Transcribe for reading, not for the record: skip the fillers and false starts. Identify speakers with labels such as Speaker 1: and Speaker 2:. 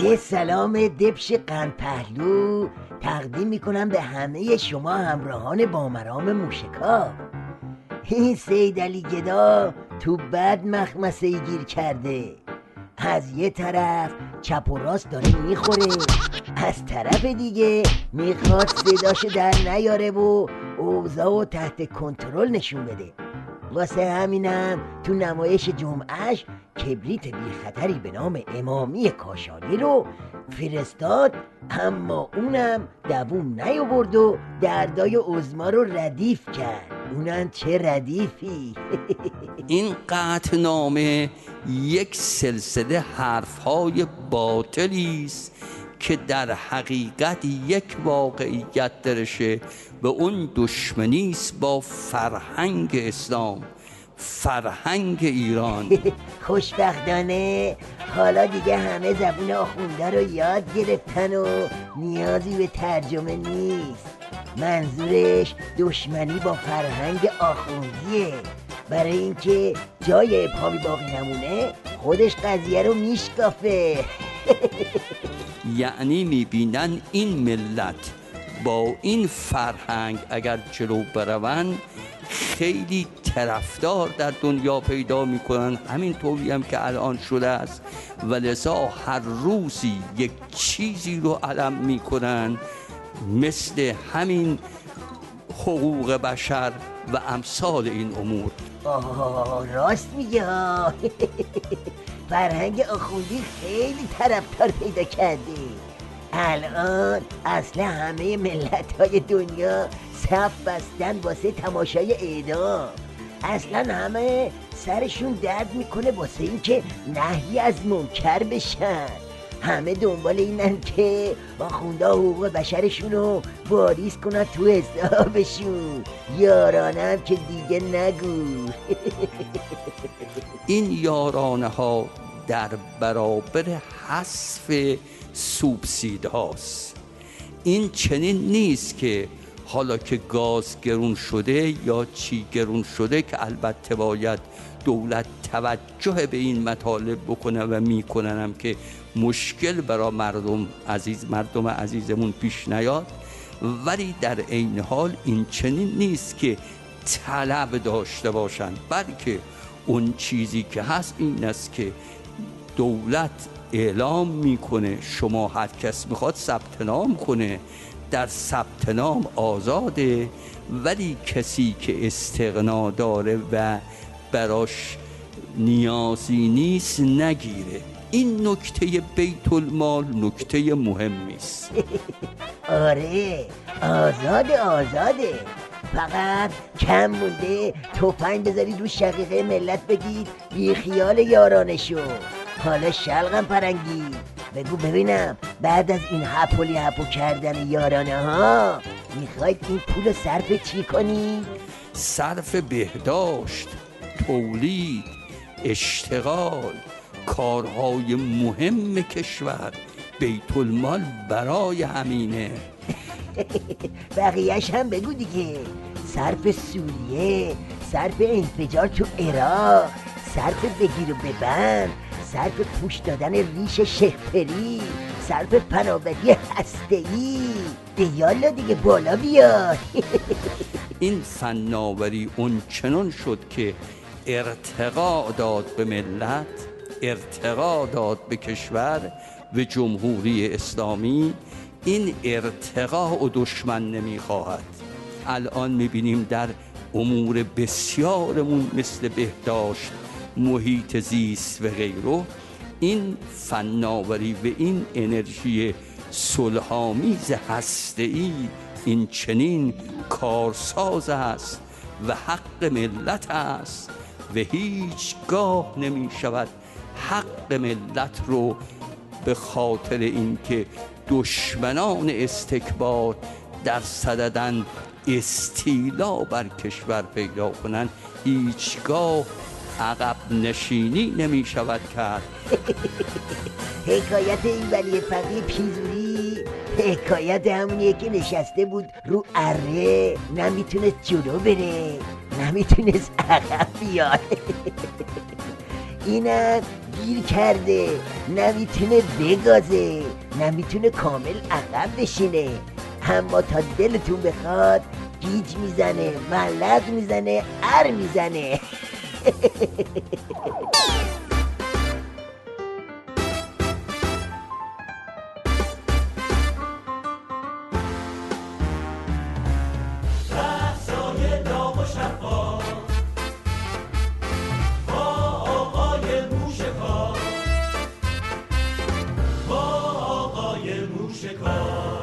Speaker 1: یه سلام دبش قند پهلو تقدیم میکنم به همه شما همراهان بامرام موشکاف. این سیدعلی گدا تو بد مخمصه گیر کرده. از یه طرف چپ و راست داره میخوره، از طرف دیگه میخواد صداشو در نیاره و اوضاعو تحت کنترل نشون بده. واسه همینم تو نمایش جمعهش کبریت بی خطری به نام امامی کاشانی رو فرستاد، اما اونم دووم نیاورد و دردای عظما رو ردیف کرد. اونم چه ردیفی.
Speaker 2: این قطعنامه یک سلسله حرفهای باطلی است که در حقیقت یک واقعیت درشه و اون دشمنی است با فرهنگ اسلام، فرهنگ ایران.
Speaker 1: خوشبختانه حالا دیگه همه زبون آخونده رو یاد گرفتن و نیازی به ترجمه نیست. منظورش دشمنی با فرهنگ آخوندیه، برای اینکه جای ابهامی باقی نمونه خودش قضیه رو میشکافه.
Speaker 2: یعنی میبینن این ملت با این فرهنگ اگر جلو برون خیلی طرفدار در دنیا پیدا میکنن، همین طوری هم که الان شده است و لذا هر روزی یک چیزی رو علم میکنن، مثل همین حقوق بشر و امثال این امور.
Speaker 1: راست میگه. فرهنگ آخوندی خیلی طرفدار پیدا کرده. الان اصلا همه ملت‌های دنیا صف بستن واسه تماشای اعدام. اصلا همه سرشون درد میکنه واسه این که نهی از منکر بشن. همه دنبال اینن که آخونده حقوق بشرشون رو واریز کنن تو حسابشون. یارانه هم که دیگه نگو.
Speaker 2: این یارانه ها در برابر حذف سوبسید هاست. این چنین نیست که حالا که گاز گرون شده یا چی گرون شده که البته باید دولت توجه به این مطالب بکنه و میکننم که مشکل برای مردم عزیزمون پیش نیاد، ولی در عین حال این چنین نیست که طلب داشته باشن، بلکه اون چیزی که هست این است که دولت اعلام میکنه شما هر کس میخواد ثبت نام کنه، در ثبت نام آزاده، ولی کسی که استغنا داره و براش نیازی نیست نگیره. این نکته بیت المال نکته مهمی است.
Speaker 1: آره آزاده. فقط کم مونده تفنگ بذارید رو شقیقه ملت بگید بی خیال یارانشو. حالا شلقم پرنگی بگو ببینم بعد از این هپو کردن یارانه ها میخواید این پول صرف چی کنی؟
Speaker 2: صرف بهداشت، تولید، اشتغال، کارهای مهم کشور. بیت المال برای همینه.
Speaker 1: بقیهش هم بگو دیگه. صرف سوریه، صرف انفجار تو عراق، صرف بگیر و ببند، صرف پوش دادن ریش شیخپری، صرف پناهندگی هسته‌ای. دیالا دیگه بالا بیاد.
Speaker 2: این فناوری اون چنان شد که ارتقا داد به ملت، ارتقا داد به کشور و جمهوری اسلامی. این ارتقا و دشمن نمیخواهد. الان میبینیم در امور بسیارمون مثل بهداشت، محیط زیست و غیره، این فناوری و این انرژی صلح‌آمیز هسته‌ای این چنین کارساز است و حق ملت است و هیچگاه نمی شود حق ملت رو به خاطر اینکه دشمنان استکبار در صددن استیلا بر کشور پیدا کنند هیچگاه عقب نشینی نمی شود کرد.
Speaker 1: حکایت این ولی فقیه پیزوری حکایت همونیه که نشسته بود رو اره، نمیتونست جلو بره، نمیتونست عقب بیاد. اینم گیر کرده، نمیتونه بگازه، نمیتونه کامل عقب بشینه، اما تا دلتون بخواد گیج میزنه، ملق میزنه، ار میزنه.
Speaker 3: موشکاف